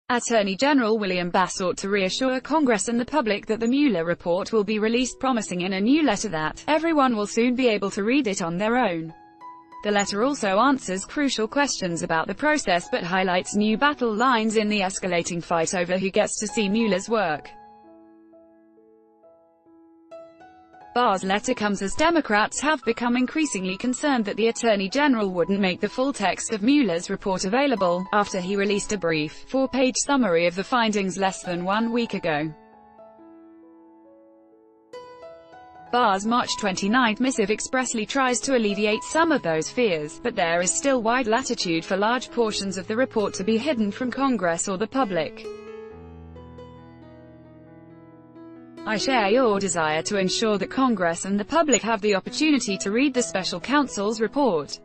Attorney General William Barr sought to reassure Congress and the public that the Mueller report will be released, promising in a new letter that everyone will soon be able to read it on their own. The letter also answers crucial questions about the process but highlights new battle lines in the escalating fight over who gets to see Mueller's work. Barr's letter comes as Democrats have become increasingly concerned that the Attorney General wouldn't make the full text of Mueller's report available, after he released a brief, 4-page summary of the findings less than 1 week ago. Barr's March 29 missive expressly tries to alleviate some of those fears, but there is still wide latitude for large portions of the report to be hidden from Congress or the public. I share your desire to ensure that Congress and the public have the opportunity to read the special counsel's report,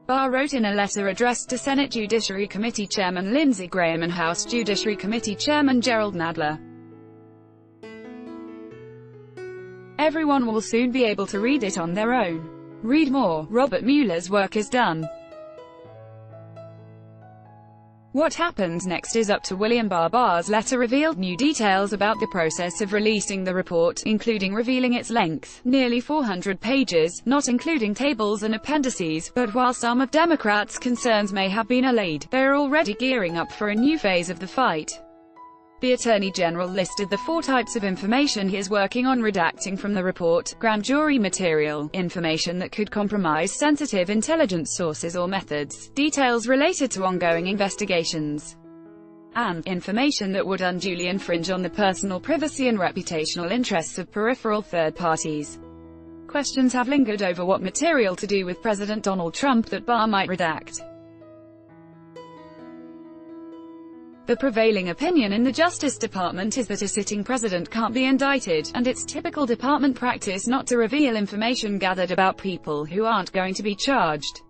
Barr wrote in a letter addressed to Senate Judiciary Committee Chairman Lindsey Graham and House Judiciary Committee Chairman Gerald Nadler. Everyone will soon be able to read it on their own. Read more. Robert Mueller's work is done. What happens next is up to William Barr. Barr's letter revealed new details about the process of releasing the report, including revealing its length, nearly 400 pages, not including tables and appendices, but while some of Democrats' concerns may have been allayed, they are already gearing up for a new phase of the fight. The Attorney General listed the 4 types of information he is working on redacting from the report: grand jury material, information that could compromise sensitive intelligence sources or methods, details related to ongoing investigations, and information that would unduly infringe on the personal privacy and reputational interests of peripheral third parties. Questions have lingered over what material to do with President Donald Trump that Barr might redact. The prevailing opinion in the Justice Department is that a sitting president can't be indicted, and it's typical department practice not to reveal information gathered about people who aren't going to be charged.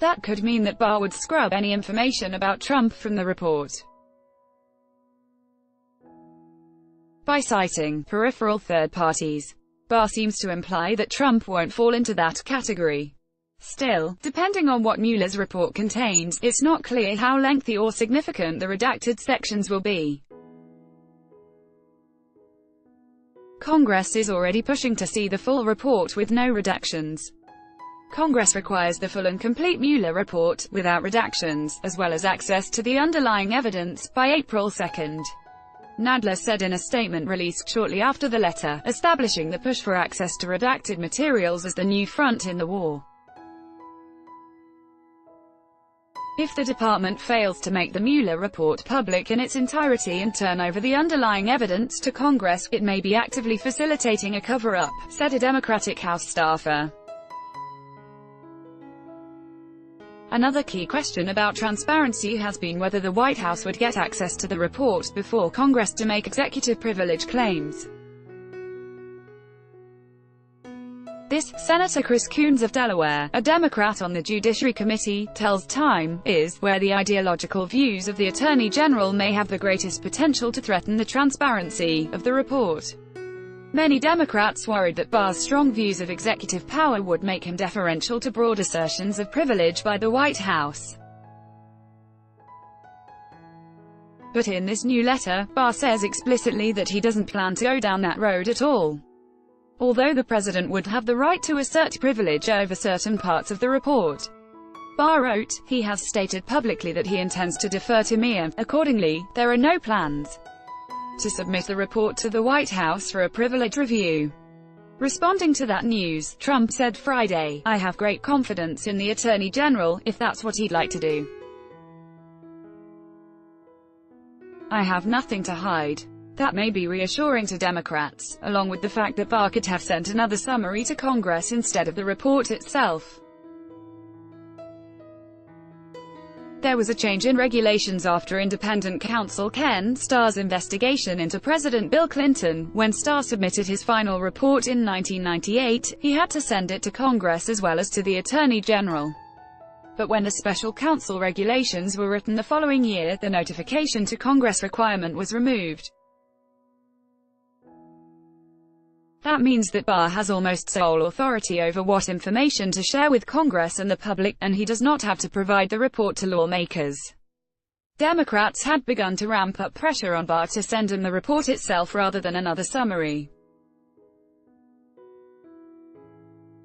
That could mean that Barr would scrub any information about Trump from the report. By citing peripheral third parties, Barr seems to imply that Trump won't fall into that category. Still, depending on what Mueller's report contains, it's not clear how lengthy or significant the redacted sections will be. Congress is already pushing to see the full report with no redactions. Congress requires the full and complete Mueller report, without redactions, as well as access to the underlying evidence, by April 2. Nadler said in a statement released shortly after the letter, establishing the push for access to redacted materials as the new front in the war. If the department fails to make the Mueller report public in its entirety and turn over the underlying evidence to Congress, it may be actively facilitating a cover-up, said a Democratic House staffer. Another key question about transparency has been whether the White House would get access to the report before Congress to make executive privilege claims. This, Senator Chris Coons of Delaware, a Democrat on the Judiciary Committee, tells Time, is where the ideological views of the Attorney General may have the greatest potential to threaten the transparency of the report. Many Democrats worried that Barr's strong views of executive power would make him deferential to broad assertions of privilege by the White House. But in this new letter, Barr says explicitly that he doesn't plan to go down that road at all. Although the president would have the right to assert privilege over certain parts of the report, Barr wrote, he has stated publicly that he intends to defer to me. Accordingly, there are no plans to submit the report to the White House for a privilege review. Responding to that news, Trump said Friday, "I have great confidence in the Attorney General, if that's what he'd like to do. I have nothing to hide." That may be reassuring to Democrats, along with the fact that Barr could have sent another summary to Congress instead of the report itself. There was a change in regulations after independent counsel Ken Starr's investigation into President Bill Clinton. When Starr submitted his final report in 1998, he had to send it to Congress as well as to the Attorney General. But when the special counsel regulations were written the following year, the notification to Congress requirement was removed. That means that Barr has almost sole authority over what information to share with Congress and the public, and he does not have to provide the report to lawmakers. Democrats had begun to ramp up pressure on Barr to send him the report itself rather than another summary.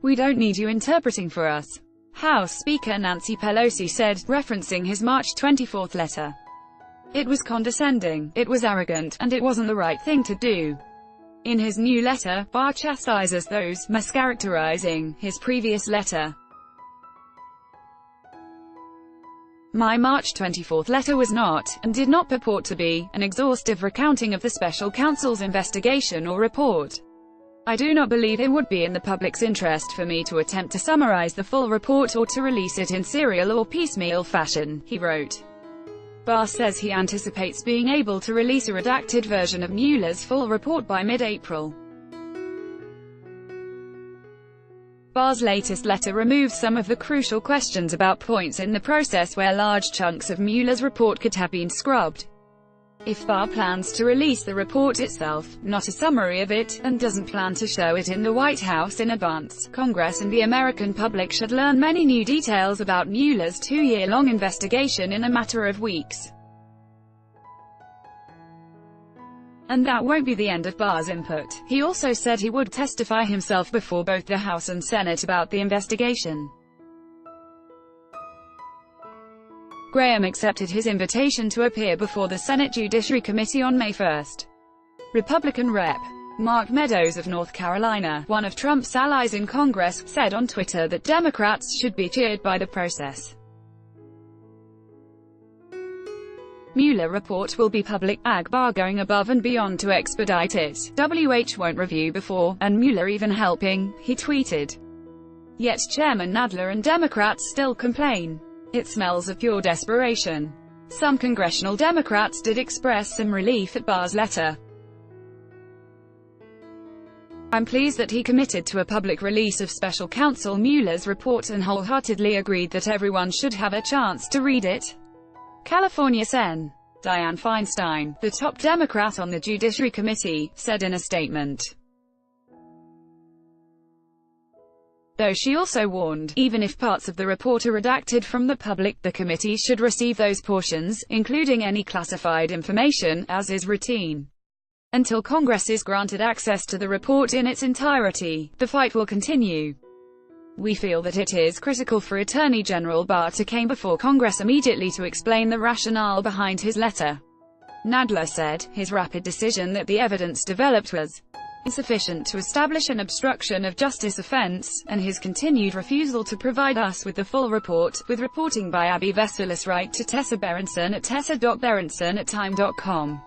"We don't need you interpreting for us," House Speaker Nancy Pelosi said, referencing his March 24 letter. "It was condescending, it was arrogant, and it wasn't the right thing to do." In his new letter, Barr chastises those mischaracterizing his previous letter. "My March 24 letter was not, and did not purport to be, an exhaustive recounting of the special counsel's investigation or report. I do not believe it would be in the public's interest for me to attempt to summarize the full report or to release it in serial or piecemeal fashion," he wrote. Barr says he anticipates being able to release a redacted version of Mueller's full report by mid-April. Barr's latest letter removes some of the crucial questions about points in the process where large chunks of Mueller's report could have been scrubbed. If Barr plans to release the report itself, not a summary of it, and doesn't plan to show it in the White House in advance, Congress and the American public should learn many new details about Mueller's 2-year-long investigation in a matter of weeks. And that won't be the end of Barr's input. He also said he would testify himself before both the House and Senate about the investigation. Graham accepted his invitation to appear before the Senate Judiciary Committee on May 1. Republican Rep. Mark Meadows of North Carolina, one of Trump's allies in Congress, said on Twitter that Democrats should be cheered by the process. Mueller report will be public, Barr going above and beyond to expedite it. WH won't review before, and Mueller even helping, he tweeted. Yet Chairman Nadler and Democrats still complain. It smells of pure desperation. Some congressional Democrats did express some relief at Barr's letter. "I'm pleased that he committed to a public release of special counsel Mueller's report and wholeheartedly agreed that everyone should have a chance to read it." California Sen. Dianne Feinstein, the top Democrat on the Judiciary Committee, said in a statement. Though she also warned, even if parts of the report are redacted from the public, the committee should receive those portions, including any classified information, as is routine. Until Congress is granted access to the report in its entirety, the fight will continue. "We feel that it is critical for Attorney General Barr to come before Congress immediately to explain the rationale behind his letter," Nadler said. His rapid decision that the evidence developed was insufficient to establish an obstruction of justice offense, and his continued refusal to provide us with the full report, with reporting by Abby Vesulis. Write to Tessa Berenson at tessa.berenson@time.com.